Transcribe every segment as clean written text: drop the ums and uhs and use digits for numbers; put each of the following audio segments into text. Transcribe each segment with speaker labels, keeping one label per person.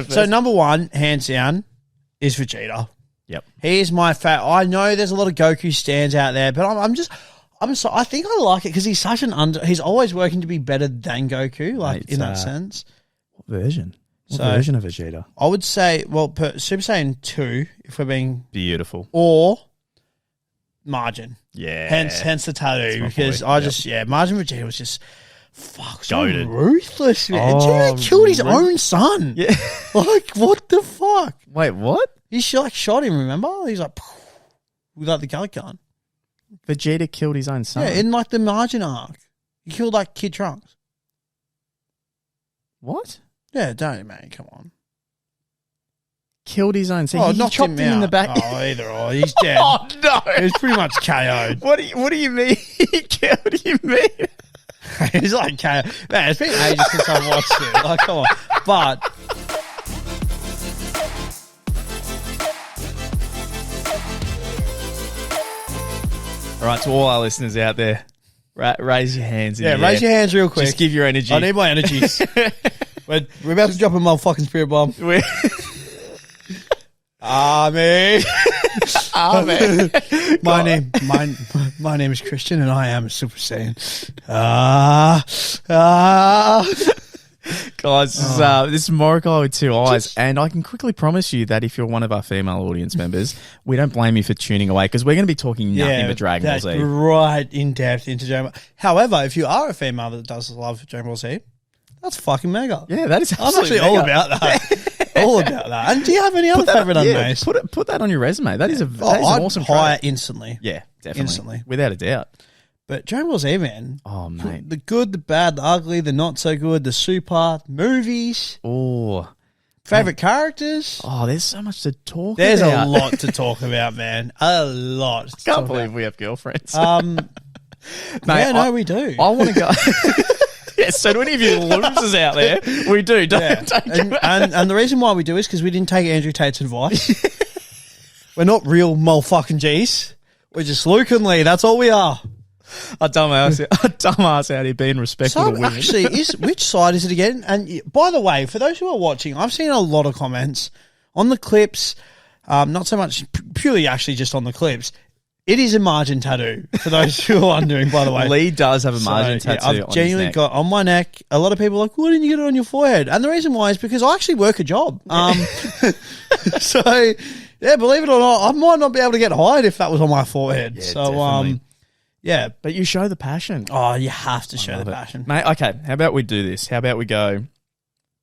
Speaker 1: So number one, hands down, is Vegeta.
Speaker 2: Yep.
Speaker 1: He is my favorite. I know there's a lot of Goku stands out there, but I think I like it because he's such he's always working to be better than Goku, like in that sense.
Speaker 2: What version? What version of Vegeta?
Speaker 1: I would say, well, Super Saiyan 2, if we're being
Speaker 2: beautiful,
Speaker 1: or Majin.
Speaker 2: Yeah.
Speaker 1: Hence the tattoo, because Majin Vegeta was just so
Speaker 2: goated.
Speaker 1: Ruthless, man. Vegeta killed his own son.
Speaker 2: Yeah.
Speaker 1: Like, what the fuck?
Speaker 2: Wait, what?
Speaker 1: He shot him, remember? He's like, without the gullet gun.
Speaker 2: Vegeta killed his own son?
Speaker 1: Yeah, in like the Majin arc. He killed like Kid Trunks.
Speaker 2: What?
Speaker 1: Yeah, don't, man. Come on.
Speaker 2: Killed his own son? He chopped him in the back.
Speaker 1: Oh, either or. He's dead.
Speaker 2: Oh, no.
Speaker 1: He's pretty much KO'd.
Speaker 2: What do you mean he killed him, man?
Speaker 1: He's like KO'd. Man, it's been ages since I've watched it. Like, come on. But...
Speaker 2: All right, to all our listeners out there, raise your hands.
Speaker 1: Raise your hands real quick.
Speaker 2: Just give your energy.
Speaker 1: I need my energies. We're about to drop a motherfucking spirit bomb. Amen.
Speaker 2: Amen.
Speaker 1: My name is Christian, and I am a Super Saiyan.
Speaker 2: Guys, this is Morokaii with two eyes, and I can quickly promise you that if you're one of our female audience members, we don't blame you for tuning away, because we're going to be talking nothing but Dragon Ball Z.
Speaker 1: Right in depth into Dragon Ball. However, if you are a female that does love Dragon Ball Z, that's fucking mega.
Speaker 2: Yeah, that is absolutely
Speaker 1: I'm actually all about that. All about that. And do you have any other favourite animes?
Speaker 2: Put that on your resume. That is an awesome
Speaker 1: hire instantly.
Speaker 2: Yeah, definitely.
Speaker 1: Instantly.
Speaker 2: Without a doubt.
Speaker 1: But Dragon Ball Z, man.
Speaker 2: Oh, mate.
Speaker 1: The good, the bad, the ugly, the not so good, the super, movies.
Speaker 2: Oh.
Speaker 1: Favourite characters.
Speaker 2: Oh, there's so much to talk
Speaker 1: about. There's a lot to talk about, man. A lot.
Speaker 2: I can't believe we have girlfriends.
Speaker 1: Mate, we do.
Speaker 2: I want to go... Yeah, so to any of you losers out there, we do. Don't
Speaker 1: and the reason why we do is because we didn't take Andrew Tate's advice. We're not real motherfucking G's. We're just Luke and Lee. That's all we are.
Speaker 2: A dumbass out here being respectful to women.
Speaker 1: Actually, which side is it again? And by the way, for those who are watching, I've seen a lot of comments on the clips. Not so much purely actually just on the clips. It is a Majin tattoo, for those who are wondering, by the way.
Speaker 2: Lee does have a Majin tattoo
Speaker 1: I've genuinely got on my neck. A lot of people are like, why didn't you get it on your forehead? And the reason why is because I actually work a job. So, yeah, believe it or not, I might not be able to get hired if that was on my forehead.
Speaker 2: Yeah,
Speaker 1: so,
Speaker 2: definitely.
Speaker 1: yeah.
Speaker 2: But you show the passion.
Speaker 1: Oh, you have to show the passion.
Speaker 2: Mate, okay, how about we do this? How about we go,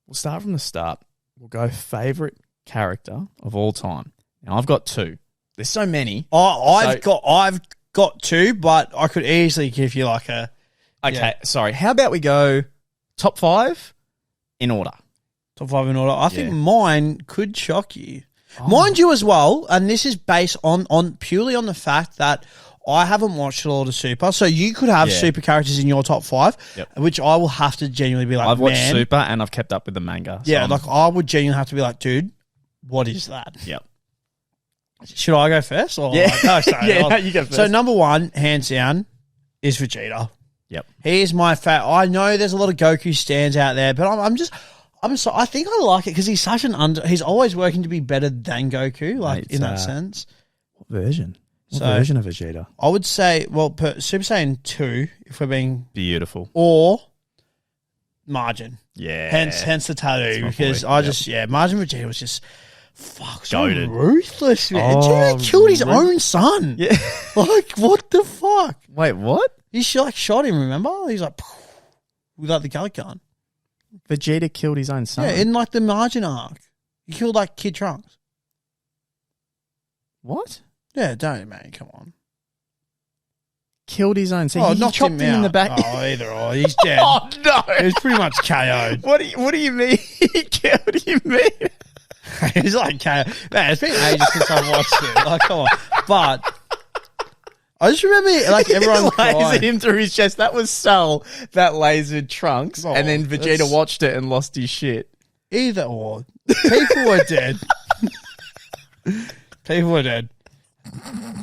Speaker 2: we'll start from the start. We'll go favourite character of all time. Now, I've got two. There's so many.
Speaker 1: I've got two, but I could easily give you like a...
Speaker 2: Okay, sorry. How about we go top five in order?
Speaker 1: Top five in order. I think mine could shock you. Oh. Mind you as well, and this is based on purely on the fact that I haven't watched a lot of Super, so you could have Super characters in your top five, which I will have to genuinely be like,
Speaker 2: I've watched Super and I've kept up with the manga.
Speaker 1: Yeah, like I would genuinely have to be like, dude, what is that?
Speaker 2: Yep.
Speaker 1: Should I go first? Or
Speaker 2: yeah.
Speaker 1: No, sorry,
Speaker 2: you go first.
Speaker 1: So number one, hands down, is Vegeta.
Speaker 2: Yep.
Speaker 1: He is my favorite. I know there's a lot of Goku stands out there, but I think I like it because he's such he's always working to be better than Goku, like in that sense.
Speaker 2: What version? What version of Vegeta?
Speaker 1: I would say, well, Super Saiyan 2, if we're being
Speaker 2: beautiful,
Speaker 1: or Majin.
Speaker 2: Yeah.
Speaker 1: Hence the tattoo, because Majin Vegeta was just so
Speaker 2: goated.
Speaker 1: Ruthless, man. Vegeta killed his own son.
Speaker 2: Yeah.
Speaker 1: Like, what the fuck?
Speaker 2: Wait, what?
Speaker 1: He shot him, remember? He's like, without the gullet gun.
Speaker 2: Vegeta killed his own son?
Speaker 1: Yeah, in like the Majin arc. He killed like Kid Trunks.
Speaker 2: What?
Speaker 1: Yeah, don't, man. Come on.
Speaker 2: Killed his own son? He chopped him in the back.
Speaker 1: Oh, either or. He's dead.
Speaker 2: Oh, no.
Speaker 1: He's pretty much KO'd.
Speaker 2: What do you mean he killed him, man?
Speaker 1: He's like KO'd. Man, it's been ages since I've watched it. Like, come on. But I just remember, like, everyone
Speaker 2: lasered him through his chest. That was Cell that lasered Trunks, and then Vegeta watched it and lost his shit.
Speaker 1: Either or. People were dead. People were dead.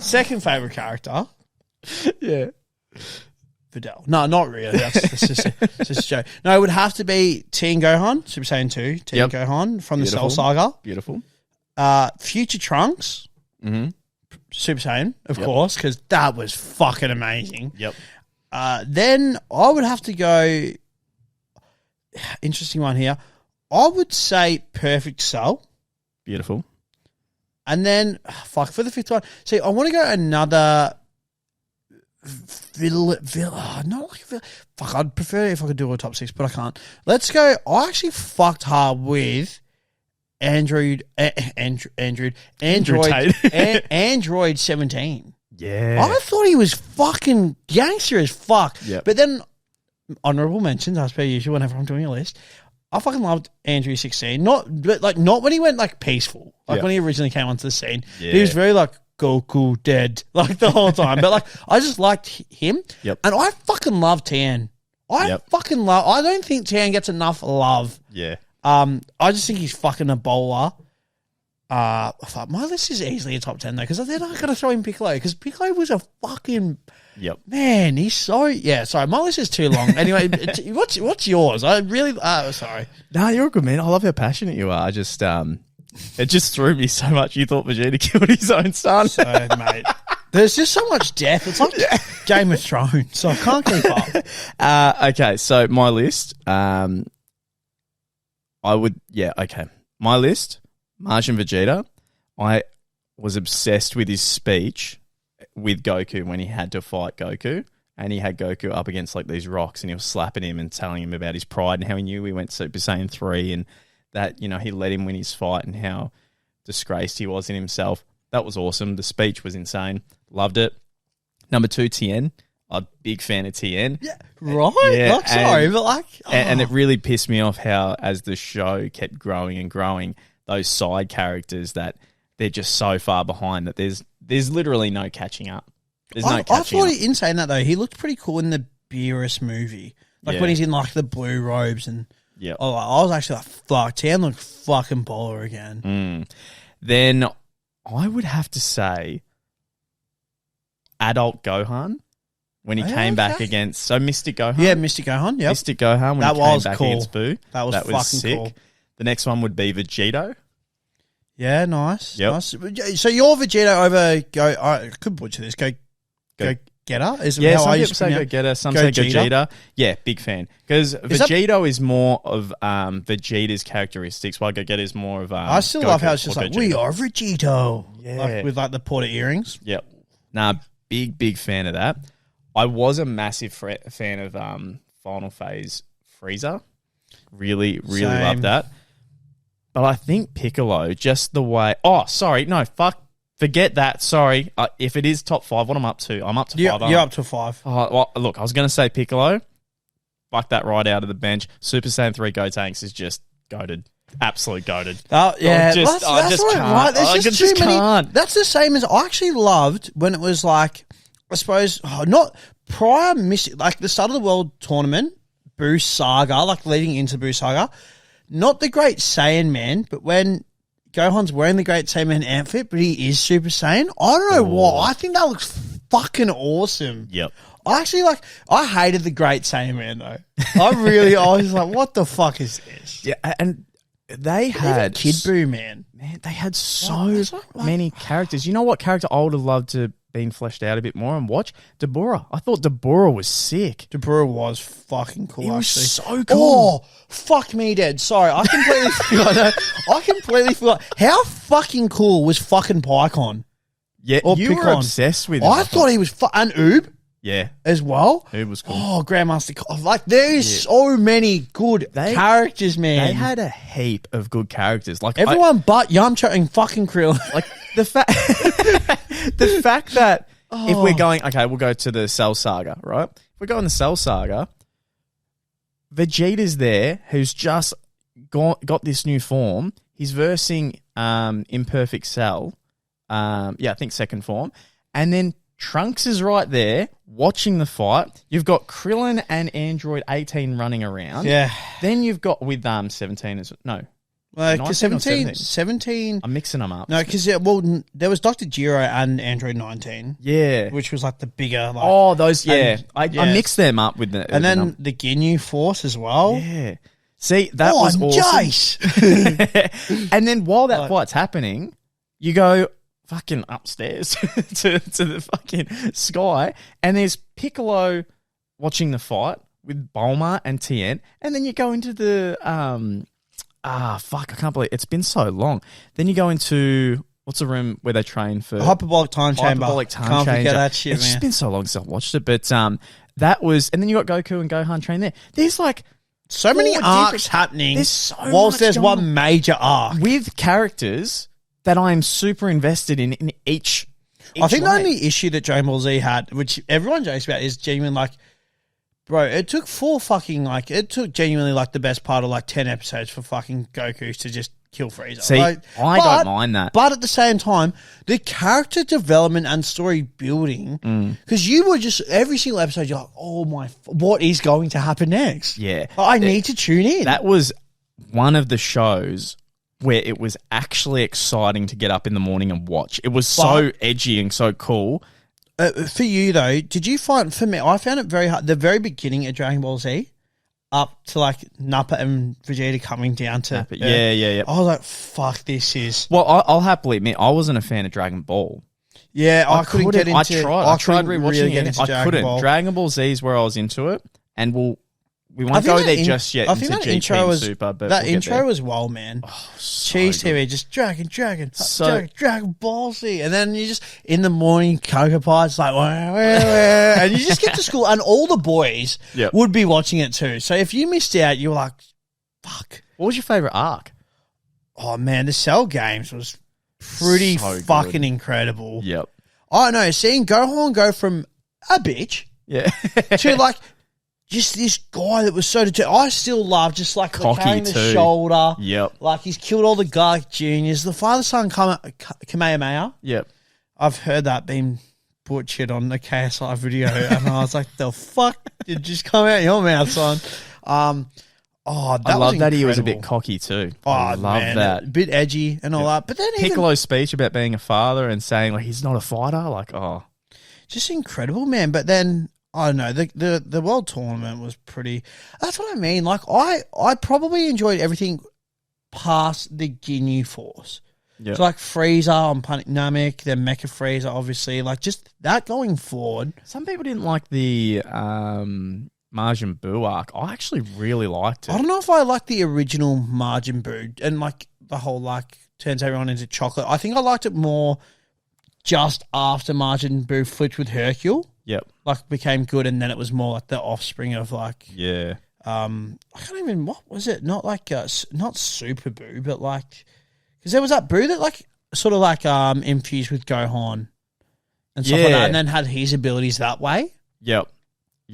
Speaker 1: Second favourite character.
Speaker 2: Yeah.
Speaker 1: Videl. No, not really. That's just a joke. No, it would have to be TIEN Gohan, Super Saiyan 2, TIEN Gohan from the Cell Saga.
Speaker 2: Beautiful.
Speaker 1: Future Trunks, Super Saiyan, of course, because that was fucking amazing.
Speaker 2: Yep.
Speaker 1: Then I would have to go, interesting one here, I would say Perfect Cell.
Speaker 2: Beautiful.
Speaker 1: And then, for the fifth one, see, I want to go another I'd prefer if I could do a top 6, but I can't. Let's go. I actually fucked hard with Android 17.
Speaker 2: Yeah.
Speaker 1: I thought he was fucking gangster as fuck.
Speaker 2: Yep.
Speaker 1: But then, honourable mentions, as per usual, whenever I'm doing a list, I fucking loved Andrew 16. Not when he went like peaceful, like when he originally came onto the scene. Yeah. He was very like Goku dead like the whole time. But like I just liked him.
Speaker 2: Yep.
Speaker 1: And I fucking love TIEN. I don't think TIEN gets enough love.
Speaker 2: Yeah.
Speaker 1: I just think he's fucking a bowler. My list is easily a top 10 though, because then I got to throw in Piccolo, because Piccolo was a fucking man. He's so sorry, my list is too long. Anyway, what's yours? I really sorry.
Speaker 2: No, you're good, man. I love how passionate you are. I just it just threw me so much. You thought Vegeta killed his own son,
Speaker 1: so mate. There's just so much death. It's like Game of Thrones, so I can't keep up.
Speaker 2: Okay, so my list. My list. Majin Vegeta, I was obsessed with his speech with Goku when he had to fight Goku, and he had Goku up against like these rocks, and he was slapping him and telling him about his pride and how he knew he went Super Saiyan 3, and that, you know, he let him win his fight and how disgraced he was in himself. That was awesome. The speech was insane. Loved it. Number 2, TIEN. I'm a big fan of TIEN.
Speaker 1: Yeah, right?
Speaker 2: Yeah,
Speaker 1: and
Speaker 2: it really pissed me off how, as the show kept growing and growing, those side characters, that they're just so far behind that there's literally no catching up.
Speaker 1: I thought, in saying that though, he looked pretty cool in the Beerus movie. Like when he's in like the blue robes and I was actually like, fuck, TIEN looked fucking baller again.
Speaker 2: Then I would have to say adult Gohan when he came back against Mystic Gohan.
Speaker 1: Yeah, Mystic Gohan, yeah.
Speaker 2: Mystic Gohan when he came back against Boo.
Speaker 1: That was fucking
Speaker 2: sick. Cool. The next one would be Vegito.
Speaker 1: Yeah, nice.
Speaker 2: Yep.
Speaker 1: Nice. So you're Vegeta over I could butcher this. Gogeta? Is
Speaker 2: how some people say Gogeta, some say Gogeta. Yeah, big fan. Because Vegito is more of Vegeta's characteristics, while Gogeta is more of
Speaker 1: I still love how it's just like, we are Vegito. Yeah. Like, with like the Porter earrings.
Speaker 2: Yep. Nah, big fan of that. I was a massive fan of Final Phase Frieza. Really loved that. But I think Piccolo, just the way... Oh, sorry. No, forget that. Sorry. If it is top 5, what I'm up to? I'm up to 5.
Speaker 1: You're up to 5.
Speaker 2: Well, look, I was going to say Piccolo. Fuck that right out of the bench. Super Saiyan 3 Gotenks is just goated. Absolute goated.
Speaker 1: Oh, yeah.
Speaker 2: I just can't. I just can't.
Speaker 1: That's the same as... I actually loved when it was like... I suppose... not prior... Like the start of the World Tournament, Boo Saga, like leading into Boo Saga... Not the Great Saiyan Man, but when Gohan's wearing the Great Saiyan Man outfit, but he is Super Saiyan. I don't know why. I think that looks fucking awesome.
Speaker 2: Yep.
Speaker 1: I hated the Great Saiyan Man though. I was like, what the fuck is this?
Speaker 2: Yeah, and they had
Speaker 1: Kid Buu, man.
Speaker 2: Man, they had so many characters. You know what character I would have loved to been fleshed out a bit more and watch? Dabura. I thought Dabura was sick.
Speaker 1: Dabura was fucking cool.
Speaker 2: He was
Speaker 1: so
Speaker 2: cool.
Speaker 1: Oh, fuck me dead. Sorry, I completely forgot. How fucking cool was fucking PIKON?
Speaker 2: Yeah,
Speaker 1: or
Speaker 2: you were obsessed with him.
Speaker 1: I thought he was and Oob.
Speaker 2: Yeah.
Speaker 1: As well.
Speaker 2: Oob was cool.
Speaker 1: Oh, Grandmaster. Like, there is so many good characters, man.
Speaker 2: They had a heap of good characters. Like
Speaker 1: everyone but Yamcha and fucking Krillin.
Speaker 2: Like, the fact that if we're going... Okay, we'll go to the Cell Saga, right? If we go in the Cell Saga, Vegeta's there, who's just got this new form. He's versing Imperfect Cell. I think second form. And then Trunks is right there watching the fight. You've got Krillin and Android 18 running around.
Speaker 1: Yeah.
Speaker 2: Then you've got with 17 as no.
Speaker 1: Like,
Speaker 2: 19 or
Speaker 1: 17, 17.
Speaker 2: I'm mixing them up.
Speaker 1: No, because there was Dr. Giro and Android 19.
Speaker 2: Yeah.
Speaker 1: Which was like the bigger. Like,
Speaker 2: Oh, those, yeah.
Speaker 1: And,
Speaker 2: I mixed them up with the.
Speaker 1: And then the Ginyu Force as well.
Speaker 2: Yeah. See, that was awesome.
Speaker 1: Jace!
Speaker 2: And then while that fight's happening, you go fucking upstairs to the fucking sky, and there's Piccolo watching the fight with Bulma and Tien, and then you go into the fuck, I can't believe it's been so long. Then you go into what's the room where they train for
Speaker 1: Hyperbolic Time Chamber.
Speaker 2: Hyperbolic Time
Speaker 1: Can't
Speaker 2: Chamber.
Speaker 1: forget that shit,
Speaker 2: It's just been so long since I watched it, but that was, and then you got Goku and Gohan train there. There's like
Speaker 1: so many arcs happening.
Speaker 2: There's so
Speaker 1: whilst there's one
Speaker 2: on
Speaker 1: major arc
Speaker 2: with characters that I'm super invested in each
Speaker 1: I think
Speaker 2: way.
Speaker 1: the only issue that Dragon Ball Z had, which everyone jokes about, is genuine like, bro, it took it took genuinely like the best part of like 10 episodes for fucking Goku to just kill Frieza.
Speaker 2: See, I don't mind that.
Speaker 1: But at the same time, the character development and story building, because you were just, every single episode, you're like, oh my, what is going to happen next?
Speaker 2: Yeah.
Speaker 1: I need to tune in.
Speaker 2: That was one of the shows where it was actually exciting to get up in the morning and watch. It was so edgy and so cool.
Speaker 1: For you though, did you find, for me, I found it very hard, the very beginning of Dragon Ball Z, up to like Nappa and Vegeta coming down to
Speaker 2: yeah.
Speaker 1: I was like, fuck, this is...
Speaker 2: Well, I'll happily admit, I wasn't a fan of Dragon Ball.
Speaker 1: Yeah, I couldn't get into...
Speaker 2: I tried rewatching it.
Speaker 1: I couldn't.
Speaker 2: Dragon Ball Z is where I was into it, and we won't go there just yet.
Speaker 1: I think that intro was
Speaker 2: Super, but
Speaker 1: that intro as well, man.
Speaker 2: Oh, so
Speaker 1: Cheese
Speaker 2: good.
Speaker 1: TV, just Dragon Ball Z, and then you just in the morning Cocoa Pie's like, and you just get to school, and all the boys would be watching it too. So if you missed out, you were like, "Fuck."
Speaker 2: What was your favorite arc?
Speaker 1: Oh man, the Cell games was pretty
Speaker 2: So
Speaker 1: fucking
Speaker 2: good.
Speaker 1: incredible.
Speaker 2: Yep.
Speaker 1: I know, seeing Gohan go from a bitch to like. Just this guy that was so determined. I still love just like
Speaker 2: Cocky
Speaker 1: carrying the
Speaker 2: too.
Speaker 1: shoulder.
Speaker 2: Yep.
Speaker 1: Like he's killed all the Garlic Juniors. The father-son Kamehameha.
Speaker 2: Yep.
Speaker 1: I've heard that being butchered on the KSI video, and I was like, "The fuck did just come out of your mouth, son?"
Speaker 2: I love that he was a bit cocky too. I love that.
Speaker 1: A bit edgy and all that. But then
Speaker 2: Piccolo's speech about being a father and saying like he's not a fighter, like
Speaker 1: just incredible, man. But then. I don't know, the world tournament was pretty... That's what I mean. Like, I probably enjoyed everything past the Ginyu Force. Yep. So, like, Frieza on Namek, then Mecha Frieza, obviously. Like, just that going forward.
Speaker 2: Some people didn't like the Majin Buu arc. I actually really liked it.
Speaker 1: I don't know if I like the original Majin Buu and, like, the whole, like, turns everyone into chocolate. I think I liked it more just after Majin Buu flipped with Hercule.
Speaker 2: Yep.
Speaker 1: Like, became good, and then it was more like the offspring of, like...
Speaker 2: Yeah.
Speaker 1: I can't even... What was it? Not like... not Super Buu, but like... Because there was that Buu that, like, sort of, like, infused with Gohan and stuff like that, and then had his abilities that way.
Speaker 2: Yep.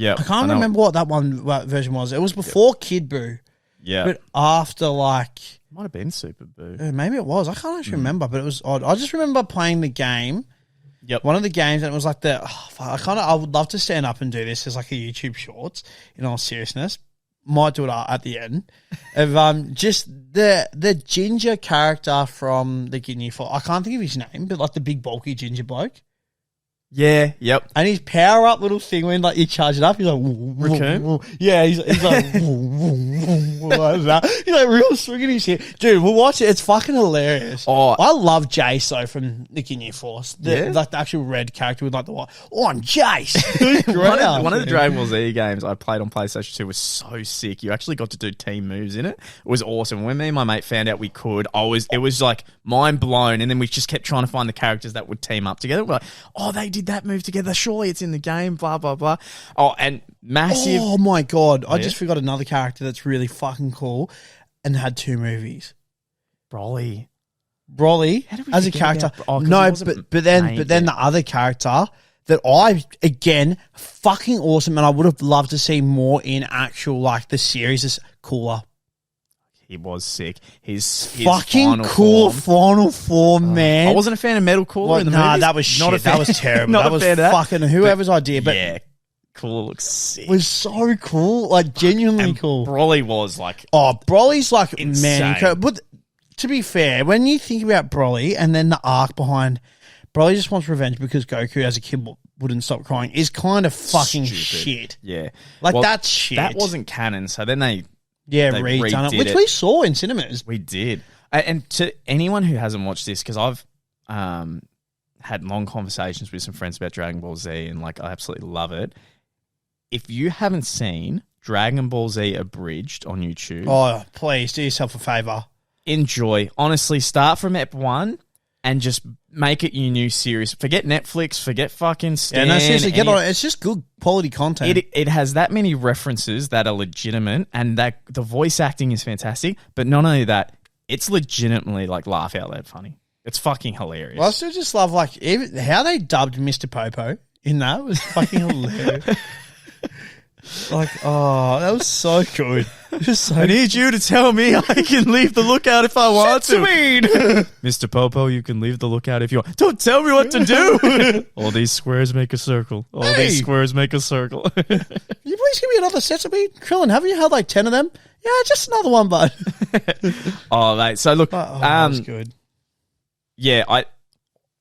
Speaker 1: I can't remember what that version was. It was before Kid Buu.
Speaker 2: Yeah.
Speaker 1: But after, like...
Speaker 2: Might have been Super Buu.
Speaker 1: Maybe it was. I can't actually remember, but it was odd. I just remember playing the game...
Speaker 2: Yep.
Speaker 1: One of the games, and it was like I would love to stand up and do this as like a YouTube Shorts, in all seriousness. Might do it at the end. Of just the ginger character from the Ginyu Force. I can't think of his name, but like the big bulky ginger bloke.
Speaker 2: Yeah, yep.
Speaker 1: And his power up little thing when like you charge it up, he's like
Speaker 2: Raccoon?
Speaker 1: Yeah, he's like like that. He's like real swinging his head. Dude, we'll watch it. It's fucking hilarious.
Speaker 2: Oh,
Speaker 1: I love Jace though from the Ginyu Force. Like the actual red character with like the white. Oh, I'm Jace.
Speaker 2: One of the Dragon Ball Z games I played on PlayStation 2 was so sick. You actually got to do team moves in it. It was awesome. When me and my mate found out we could, it was like mind blown, and then we just kept trying to find the characters that would team up together. We're like, oh, they did that move together. Surely it's in the game. Blah blah blah. Oh, and massive.
Speaker 1: Oh my god! I just forgot another character that's really fucking cool, and had 2 movies.
Speaker 2: Broly
Speaker 1: as a character. No, but then the other character that again fucking awesome, and I would have loved to see more in actual like the series is Cooler.
Speaker 2: He was sick. His
Speaker 1: fucking cool final form, man.
Speaker 2: I wasn't a fan of Metal Cooler in the movies.
Speaker 1: That was shit. That was terrible.
Speaker 2: Not
Speaker 1: that
Speaker 2: a
Speaker 1: was
Speaker 2: fan of that.
Speaker 1: Fucking whoever's idea. But
Speaker 2: yeah, Cooler looks sick.
Speaker 1: Was so cool, like genuinely cool.
Speaker 2: Broly was like,
Speaker 1: Broly's like
Speaker 2: insane.
Speaker 1: man, but to be fair, when you think about Broly and then the arc behind Broly just wants revenge because Goku as a kid wouldn't stop crying is kind of fucking shit.
Speaker 2: Yeah.
Speaker 1: Like, that's shit.
Speaker 2: That wasn't canon, so then they
Speaker 1: redone it, which we saw in cinemas.
Speaker 2: We did. And to anyone who hasn't watched this, because I've had long conversations with some friends about Dragon Ball Z and, like, I absolutely love it. If you haven't seen Dragon Ball Z Abridged on YouTube...
Speaker 1: Oh, please, do yourself a favour.
Speaker 2: Enjoy. Honestly, start from Ep 1 and just make it your new series. Forget Netflix, forget fucking Stan.
Speaker 1: Yeah, no, seriously, get on it. It's just good quality content.
Speaker 2: It has that many references that are legitimate, and that the voice acting is fantastic, but not only that, it's legitimately, like, laugh out loud funny. It's fucking hilarious.
Speaker 1: Well, I still just love, like, even how they dubbed Mr. Popo in that was fucking hilarious. Like, oh, that was so good.
Speaker 2: I need you to tell me I can leave the lookout if I want to. Mr. Popo, you can leave the lookout if you want. Don't tell me what to do. All these squares make a circle. These squares make a circle.
Speaker 1: Can you please give me another sesame? Krillin, haven't you held like 10 of them? Yeah, just another one, bud.
Speaker 2: Oh, mate. So, look.
Speaker 1: That was good.
Speaker 2: Yeah,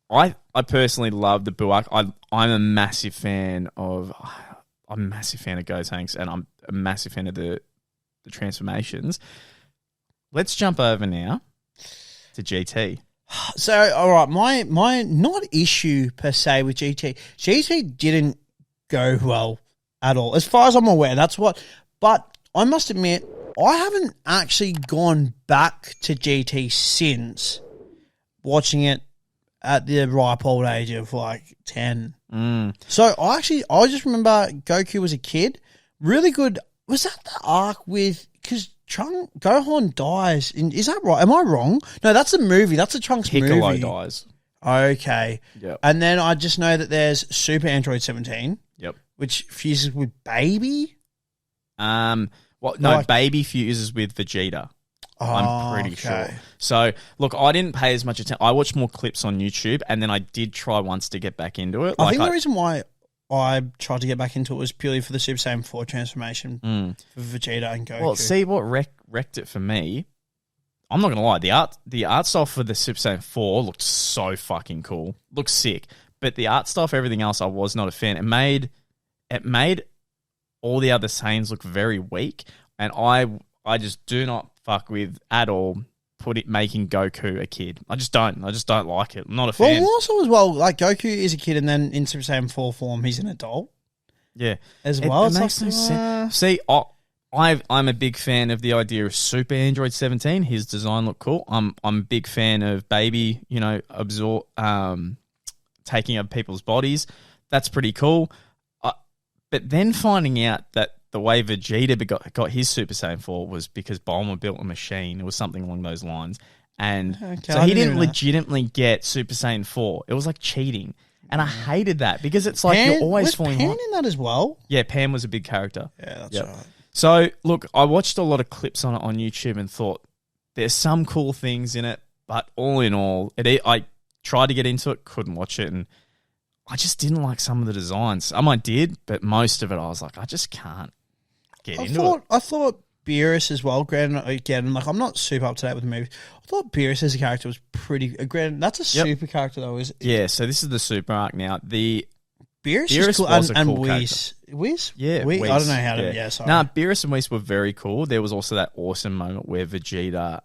Speaker 2: I personally love the Buu arc. I'm a massive fan of... I'm a massive fan of Gotenks, and I'm a massive fan of the transformations. Let's jump over now to GT.
Speaker 1: So, all right, my not issue per se with GT. GT didn't go well at all, as far as I'm aware. That's what. But I must admit, I haven't actually gone back to GT since watching it at the ripe old age of like 10. So I just remember Goku was a kid. Really good. Was that the arc with, because Gohan dies? Is that right? Am I wrong? No, that's the movie. That's the Trunks
Speaker 2: Piccolo
Speaker 1: movie.
Speaker 2: dies.
Speaker 1: Okay.
Speaker 2: Yep.
Speaker 1: And then I just know that there's Super Android 17.
Speaker 2: Yep.
Speaker 1: Which fuses with Baby.
Speaker 2: Well, no, Baby fuses with Vegeta. I'm pretty sure. So, look, I didn't pay as much attention. I watched more clips on YouTube, and then I did try once to get back into it.
Speaker 1: I think the reason why I tried to get back into it was purely for the Super Saiyan 4 transformation for Vegeta and Goku.
Speaker 2: Well, see what wrecked it for me. I'm not going to lie. The art style for the Super Saiyan 4 looked so fucking cool. Looked sick. But the art style for everything else, I was not a fan. It made all the other Saiyans look very weak, and I just do not fuck with at all making Goku a kid. I just don't like it. I'm not a fan.
Speaker 1: Well, also as well, like Goku is a kid, and then in Super Saiyan 4 form, he's an adult.
Speaker 2: Yeah,
Speaker 1: as well.
Speaker 2: It makes no sense. See, I'm a big fan of the idea of Super Android 17. His design looked cool. I'm a big fan of Baby, taking up people's bodies. That's pretty cool. But then finding out that the way Vegeta got his Super Saiyan 4 was because Bulma built a machine. It was something along those lines. And so he didn't legitimately get Super Saiyan 4. It was like cheating. And I hated that because it's like you're always falling
Speaker 1: Pan in that as well?
Speaker 2: Yeah, Pan was a big character.
Speaker 1: Yeah, that's right.
Speaker 2: So, look, I watched a lot of clips on it on YouTube and thought there's some cool things in it, but all in all, I tried to get into it, couldn't watch it, and I just didn't like some of the designs. I did, but most of it I was like, I just can't get into it.
Speaker 1: I thought Beerus as well, granted, again, like I'm not super up to date with the movie. I thought Beerus as a character was pretty, granted, that's a super character though, is it?
Speaker 2: Yeah, so this is the super arc now. The
Speaker 1: Beerus is cool,
Speaker 2: was
Speaker 1: and
Speaker 2: a cool
Speaker 1: Whis?
Speaker 2: Yeah,
Speaker 1: Whis? I don't know how to, sorry.
Speaker 2: Nah, Beerus and Whis were very cool. There was also that awesome moment where Vegeta,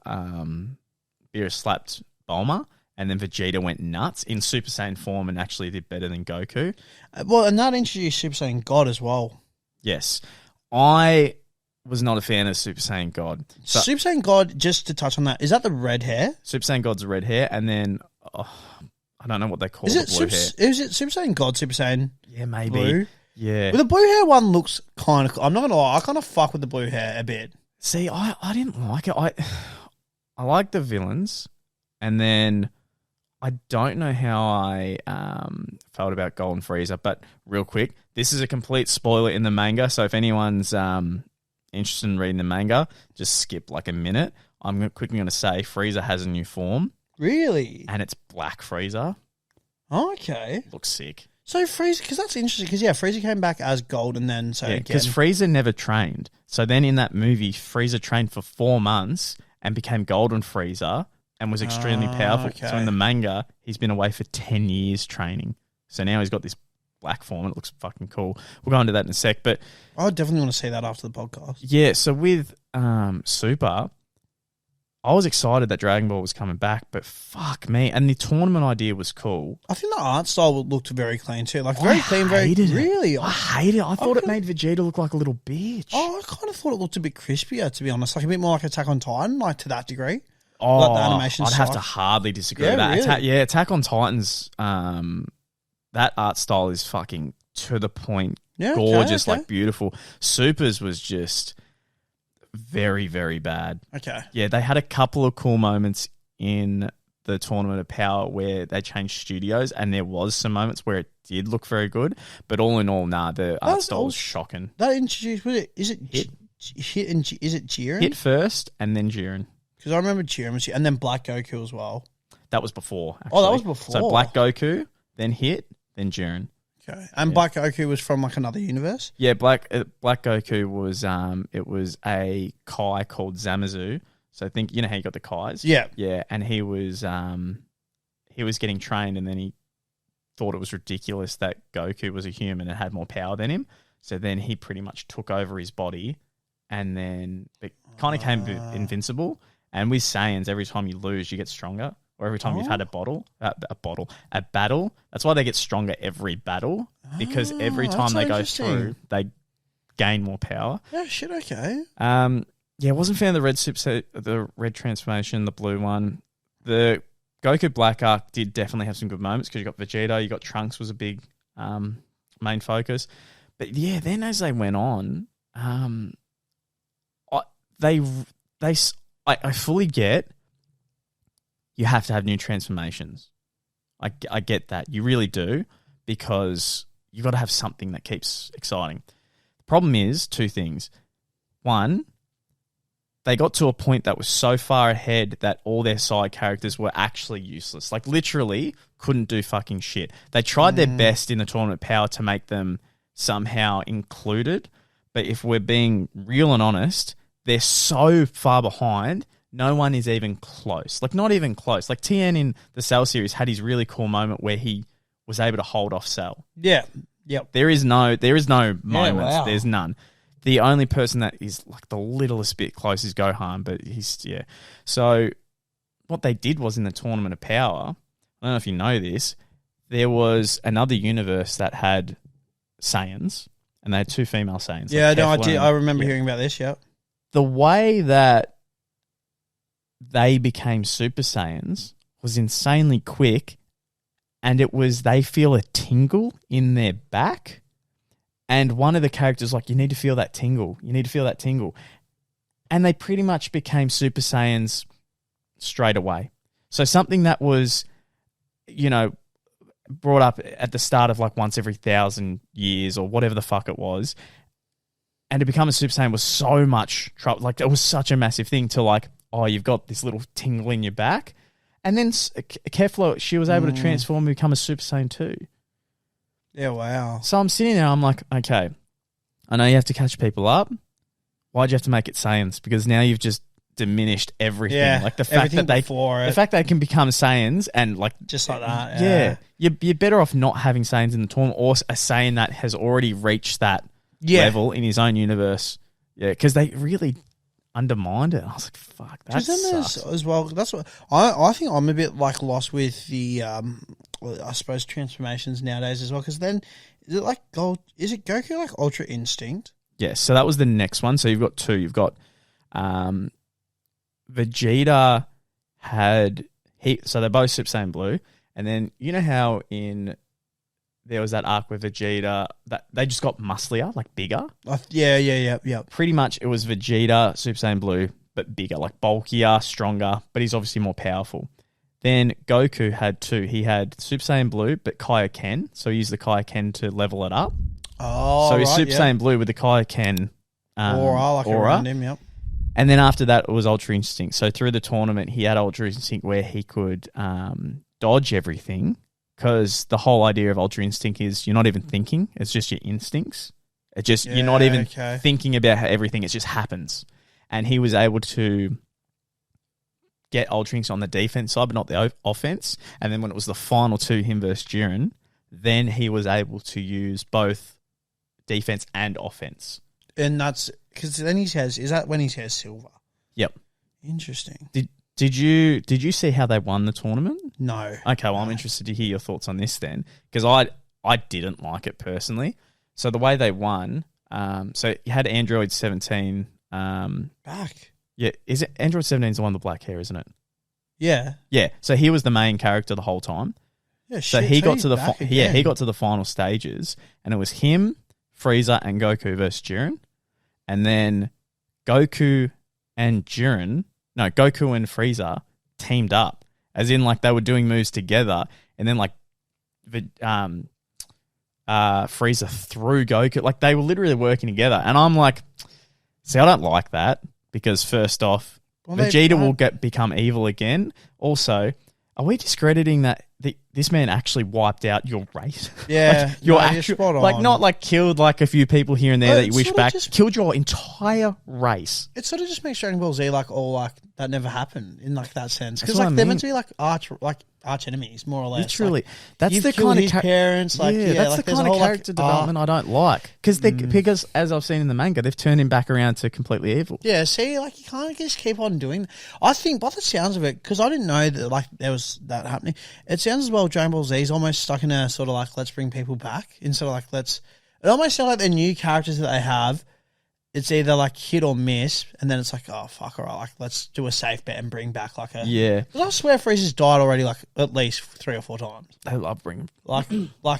Speaker 2: Beerus slapped Bulma, and then Vegeta went nuts in Super Saiyan form and actually did better than Goku.
Speaker 1: Well, and that introduced Super Saiyan God as well.
Speaker 2: Yes. I was not a fan of Super Saiyan God. So,
Speaker 1: Super Saiyan God, just to touch on that, is that the red hair?
Speaker 2: Super Saiyan God's red hair, and then I don't know what they call
Speaker 1: the blue
Speaker 2: hair.
Speaker 1: Is it Super Saiyan God, Super Saiyan
Speaker 2: maybe.
Speaker 1: Blue?
Speaker 2: Yeah.
Speaker 1: Well, the blue hair one looks kind of... I'm not going to lie, I kind of fuck with the blue hair a bit.
Speaker 2: See, I didn't like it. I like the villains, and then I don't know how I felt about Golden Frieza, but real quick, this is a complete spoiler in the manga, so if anyone's interested in reading the manga, just skip like a minute. I'm quickly going to say Frieza has a new form.
Speaker 1: Really?
Speaker 2: And it's Black Frieza.
Speaker 1: Okay.
Speaker 2: Looks sick.
Speaker 1: So Frieza, because that's interesting, because Frieza came back as gold and then
Speaker 2: because Frieza never trained. So then in that movie, Frieza trained for 4 months and became Golden Frieza, and was extremely powerful.
Speaker 1: Okay.
Speaker 2: So in the manga, he's been away for 10 years training. So now he's got this black form. It looks fucking cool. We'll go into that in a sec. But
Speaker 1: I definitely want to see that after the podcast.
Speaker 2: yeah, so with Super, I was excited that Dragon Ball was coming back, but fuck me. And the tournament idea was cool.
Speaker 1: I think the art style looked very clean too. Like very clean, very really.
Speaker 2: I hate it. I thought it made Vegeta look like a little bitch.
Speaker 1: Oh, I kind of thought it looked a bit crispier, to be honest. Like a bit more like Attack on Titan, like to that degree.
Speaker 2: Oh,
Speaker 1: like the animation
Speaker 2: I'd
Speaker 1: style.
Speaker 2: have to hardly disagree
Speaker 1: Yeah,
Speaker 2: with that.
Speaker 1: really?
Speaker 2: Attack on Titans, that art style is fucking to the point,
Speaker 1: Yeah,
Speaker 2: gorgeous,
Speaker 1: okay.
Speaker 2: like beautiful. Super's was just very, very bad.
Speaker 1: Okay.
Speaker 2: Yeah, they had a couple of cool moments in the Tournament of Power where they changed studios, and there was some moments where it did look very good. But all in all, the art style was shocking.
Speaker 1: That introduced, was it? Is it Hit and is it Jiren?
Speaker 2: Hit first, and then Jiren.
Speaker 1: Because I remember Jiren was, and then Black Goku as well.
Speaker 2: That was before. Actually.
Speaker 1: Oh, that was before.
Speaker 2: So Black Goku, then Hit, then Jiren.
Speaker 1: Okay, and Black Goku was from like another universe.
Speaker 2: Yeah, Black Goku was it was a Kai called Zamazu. So I think you know how you got the Kais. Yeah, and he was getting trained, and then he thought it was ridiculous that Goku was a human and had more power than him. So then he pretty much took over his body, and then it kind of came invincible. And with Saiyans, every time you lose, you get stronger. Or every time you've had a battle. That's why they get stronger every battle, because every time they go through, they gain more power.
Speaker 1: Yeah, shit, okay.
Speaker 2: Yeah, I wasn't a fan of the red transformation, the blue one. The Goku Black arc did definitely have some good moments because you got Vegeta, you got Trunks was a big main focus. But yeah, then as they went on, I fully get you have to have new transformations. I get that. You really do, because you've got to have something that keeps exciting. The problem is two things. One, they got to a point that was so far ahead that all their side characters were actually useless. Like literally couldn't do fucking shit. They tried their best in the Tournament of Power to make them somehow included. But if we're being real and honest, they're so far behind. No one is even close. Like, not even close. Like, TIEN in the Cell series had his really cool moment where he was able to hold off Cell.
Speaker 1: Yeah. Yep.
Speaker 2: There is no moments.
Speaker 1: Wow.
Speaker 2: There's none. The only person that is like the littlest bit close is Gohan, but he's, yeah. So, what they did was in the Tournament of Power, I don't know if you know this, there was another universe that had Saiyans, and they had two female Saiyans.
Speaker 1: Yeah,
Speaker 2: like
Speaker 1: no, I
Speaker 2: Kefla
Speaker 1: did.
Speaker 2: and-
Speaker 1: I remember hearing about this, yeah.
Speaker 2: The way that they became Super Saiyans was insanely quick, and it was they feel a tingle in their back, and one of the characters like, you need to feel that tingle. You need to feel that tingle. And they pretty much became Super Saiyans straight away. So something that was, you know, brought up at the start of like once every 1,000 years or whatever the fuck it was, and to become a Super Saiyan was so much trouble. Like, it was such a massive thing to like, oh, you've got this little tingle in your back. And then Kefla, she was able to transform and become a Super Saiyan too.
Speaker 1: Yeah, wow.
Speaker 2: So I'm sitting there, I'm like, okay, I know you have to catch people up. Why'd you have to make it Saiyans? Because now you've just diminished everything.
Speaker 1: Yeah,
Speaker 2: like the fact that they can become Saiyans and like
Speaker 1: just like that.
Speaker 2: Yeah, you're better off not having Saiyans in the tournament, or a Saiyan that has already reached that level in his own universe. Yeah, because they really undermined it. I was like, fuck, that sucks.
Speaker 1: As well, that's what I think. I'm a bit like lost with the I suppose transformations nowadays as well, because then is it like is it Goku like Ultra Instinct?
Speaker 2: Yes, so that was the next one. So you've got two. You've got Vegeta so they're both Super Saiyan Blue, and then you know how there was that arc with Vegeta that they just got musclier, like bigger.
Speaker 1: Yeah.
Speaker 2: Pretty much it was Vegeta, Super Saiyan Blue, but bigger, like bulkier, stronger, but he's obviously more powerful. Then Goku had two. He had Super Saiyan Blue, but Kaioken, so he used the Kaioken to level it up.
Speaker 1: Oh,
Speaker 2: so he's Super Saiyan Blue with the Kaioken
Speaker 1: aura around him, yep.
Speaker 2: And then after that, it was Ultra Instinct. So through the tournament, he had Ultra Instinct where he could dodge everything, because the whole idea of Ultra Instinct is you're not even thinking. It's just your instincts. You're not even thinking about how everything. It just happens. And he was able to get Ultra Instincts on the defense side, but not the offense. And then when it was the final two, him versus Jiren, then he was able to use both defense and offense.
Speaker 1: And that's because then he says, is that when he says silver?
Speaker 2: Yep.
Speaker 1: Interesting.
Speaker 2: Did you see how they won the tournament?
Speaker 1: No.
Speaker 2: Okay, well, I'm interested to hear your thoughts on this then, because I didn't like it personally. So the way they won, so you had Android 17.
Speaker 1: Back.
Speaker 2: Yeah, is it Android 17 is the one with the black hair, isn't it?
Speaker 1: Yeah.
Speaker 2: Yeah, so he was the main character the whole time.
Speaker 1: Yeah,
Speaker 2: so he got to the he got to the final stages, and it was him, Frieza, and Goku versus Jiren. And then Goku and Frieza teamed up, as in like they were doing moves together, and then like Frieza threw Goku, like they were literally working together. And I'm like, see, I don't like that, because first off, Vegeta will become evil again. Also, are we discrediting that this man actually wiped out your race?
Speaker 1: Yeah,
Speaker 2: like you're spot on. Like not like killed like a few people here and there that you wish back. Killed your entire race.
Speaker 1: It sort of just makes Dragon Ball Z like all like that never happened in like that sense, because
Speaker 2: like
Speaker 1: they're meant to be like arch enemies more or less.
Speaker 2: Literally,
Speaker 1: like,
Speaker 2: that's the kind of
Speaker 1: parents. Like
Speaker 2: that's
Speaker 1: like,
Speaker 2: the kind of character development I don't like, because as I've seen in the manga, they've turned him back around to completely evil.
Speaker 1: Yeah, see, like you can't just keep on doing. I think by the sounds of it, because I didn't know that like there was that happening. It sounds as well Dragon Ball Z is almost stuck in a sort of like let's bring people back instead of like let's. It almost sounds like the new characters that they have. It's either like hit or miss, and then it's like, oh fuck, all right, like let's do a safe bet and bring back like a I swear Frieza's died already like at least 3 or 4 times.
Speaker 2: They love bringing
Speaker 1: like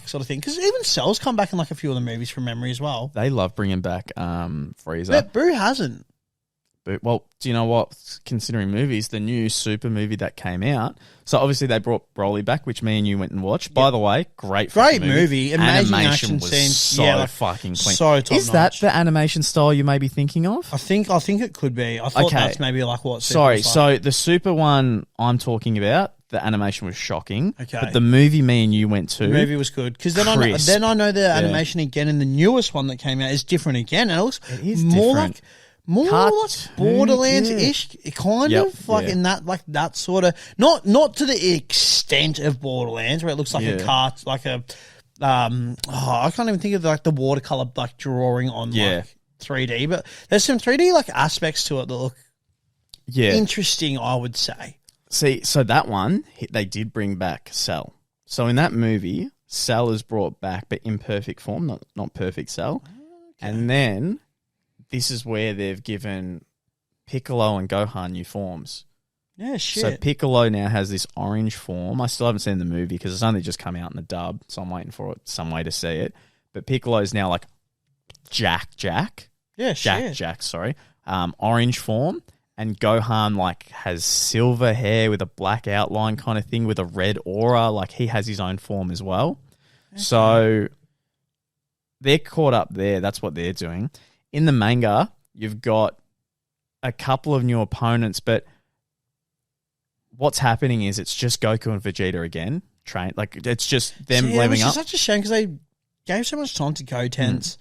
Speaker 1: sort of thing, because even Cell's come back in like a few of the movies from memory as well.
Speaker 2: They love bringing back Frieza.
Speaker 1: But Boo hasn't.
Speaker 2: Well, do you know what? Considering movies, the new Super movie that came out, so obviously they brought Broly back, which me and you went and watched. Yep. By the way, great movie.
Speaker 1: Amazing
Speaker 2: animation
Speaker 1: action
Speaker 2: was
Speaker 1: scenes.
Speaker 2: So fucking clean.
Speaker 1: So top
Speaker 2: Is that the animation style you may be thinking of?
Speaker 1: I think it could be. I thought that's maybe like what.
Speaker 2: Sorry, so the Super one I'm talking about, the animation was shocking.
Speaker 1: Okay,
Speaker 2: but the movie me and you went to,
Speaker 1: the movie was good, because then I know the animation again in the newest one that came out is different again, and it looks more different. More like Borderlands-ish, kind of like in that, like that sort of not to the extent of Borderlands where it looks like a cart, like a I can't even think of like the watercolor like drawing on like 3D, but there's some 3D like aspects to it that look interesting, I would say.
Speaker 2: See, so that one they did bring back Cell. So in that movie, Cell is brought back, but in perfect form, not perfect Cell, and then. This is where they've given Piccolo and Gohan new forms.
Speaker 1: Yeah, shit.
Speaker 2: So Piccolo now has this orange form. I still haven't seen the movie because it's only just come out in the dub, so I'm waiting for some way to see it. But Piccolo's now like Jack.
Speaker 1: Yeah,
Speaker 2: Jack, sorry. Orange form. And Gohan like has silver hair with a black outline kind of thing with a red aura. Like he has his own form as well. Okay. So they're caught up there. That's what they're doing. In the manga, you've got a couple of new opponents, but what's happening is it's just Goku and Vegeta again. It's just them leveling up.
Speaker 1: It's such a shame because they gave so much time to Gotenks.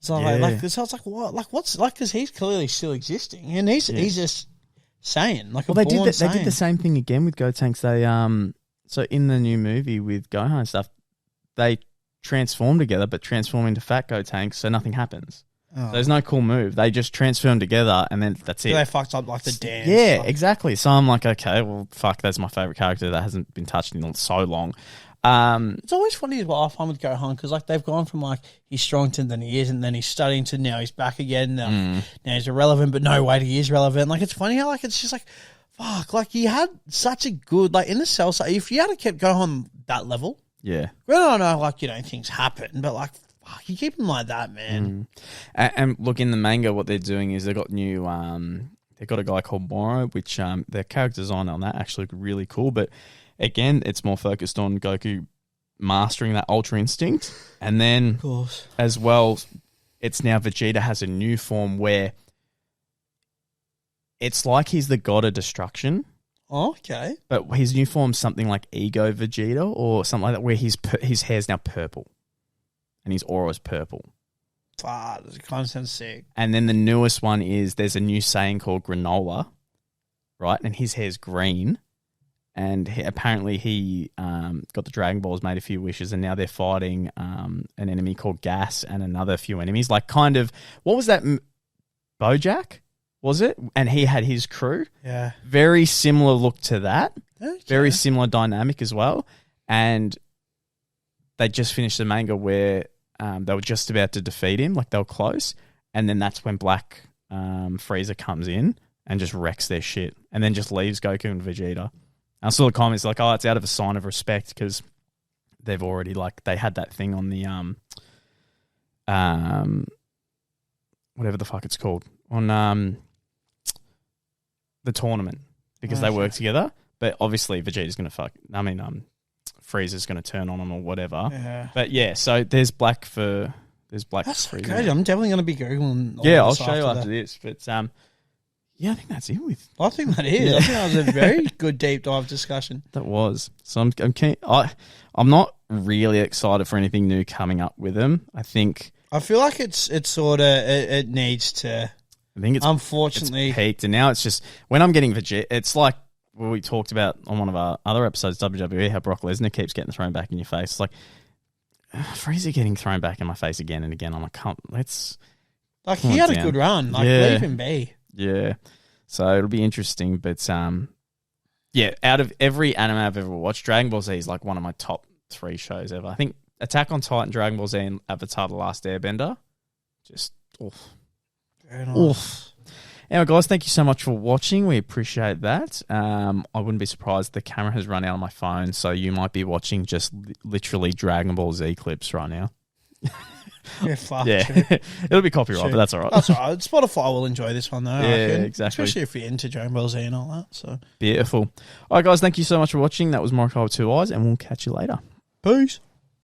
Speaker 1: So so it's like what? Like what's like? Because he's clearly still existing, and he's just saying like. Well, they did
Speaker 2: the same thing again with Gotenks. They so in the new movie with Gohan and stuff, they transform together, but transform into fat Gotenks, so nothing happens. Oh. So there's no cool move. They just transform together, and then that's it.
Speaker 1: They fucked up like the dance.
Speaker 2: Yeah, exactly. So I'm like, okay, well, fuck, that's my favorite character that hasn't been touched in so long.
Speaker 1: It's always funny as well I find with Gohan, because like they've gone from like he's strong to then he is, and then he's studying to now he's back again. Now he's irrelevant, but no, wait, he is relevant. Like it's funny how like it's just like fuck, like he had such a good like in the Cell side. If you had kept Gohan that level, well, I know like things happen, but like. Fuck, you keep them like that, man.
Speaker 2: And look, in the manga, what they're doing is they've got new. They've got a guy called Moro, which their character design on that actually look really cool. But again, it's more focused on Goku mastering that Ultra Instinct, and then
Speaker 1: of course
Speaker 2: as well, it's now Vegeta has a new form where it's like he's the god of destruction.
Speaker 1: Oh, okay,
Speaker 2: but his new form's something like Ego Vegeta or something like that, where his hair's now purple. And his aura is purple.
Speaker 1: That kind of sounds sick.
Speaker 2: And then the newest one is there's a new saying called Granola. right? And his hair's green. And apparently he got the Dragon Balls, made a few wishes, and now they're fighting an enemy called Gas and another few enemies. Like kind of, what was that? Bojack, was it? And he had his crew.
Speaker 1: Yeah.
Speaker 2: Very similar look to that.
Speaker 1: Okay.
Speaker 2: Very similar dynamic as well. And they just finished the manga where they were just about to defeat him, like they were close. And then that's when Black Frieza comes in and just wrecks their shit and then just leaves Goku and Vegeta. I saw the comments like, oh, it's out of a sign of respect because they've already, like, they had that thing on the, whatever the fuck it's called, on the tournament because they work together. But obviously Vegeta's going to Frieza's going to turn on him or whatever. Yeah. But yeah, so there's Black Frieza.
Speaker 1: Great. I'm definitely going to be Googling all
Speaker 2: I'll show you after this. But, yeah, I think that's it.
Speaker 1: I think that is. I think that was a very good deep dive discussion.
Speaker 2: That was. So I'm keen. I'm not really excited for anything new coming up with them. I
Speaker 1: feel like it's sort of it needs to.
Speaker 2: I think it's
Speaker 1: unfortunately
Speaker 2: it's peaked, and now it's just when I'm getting Vegeta. It's like what we talked about on one of our other episodes, WWE, how Brock Lesnar keeps getting thrown back in your face. It's like Frieza getting thrown back in my face again and again. I'm like, let's.
Speaker 1: Like he had a good run. Like leave him be.
Speaker 2: Yeah, so it'll be interesting, but yeah, out of every anime I've ever watched, Dragon Ball Z is like one of my top 3 shows ever. I think Attack on Titan, Dragon Ball Z, and Avatar: The Last Airbender, just oof.
Speaker 1: Very nice. Oof.
Speaker 2: Anyway, guys, thank you so much for watching. We appreciate that. I wouldn't be surprised the camera has run out on my phone, so you might be watching just literally Dragon Ball Z clips right now.
Speaker 1: Yeah, fuck.
Speaker 2: Yeah, it'll be copyright, but that's all right.
Speaker 1: That's all right. Spotify will enjoy this one, though.
Speaker 2: Yeah, exactly.
Speaker 1: Especially if you're into Dragon Ball Z and all that. So
Speaker 2: beautiful. All right, guys, thank you so much for watching. That was Morokaii with 2 eyes, and we'll catch you later.
Speaker 1: Peace.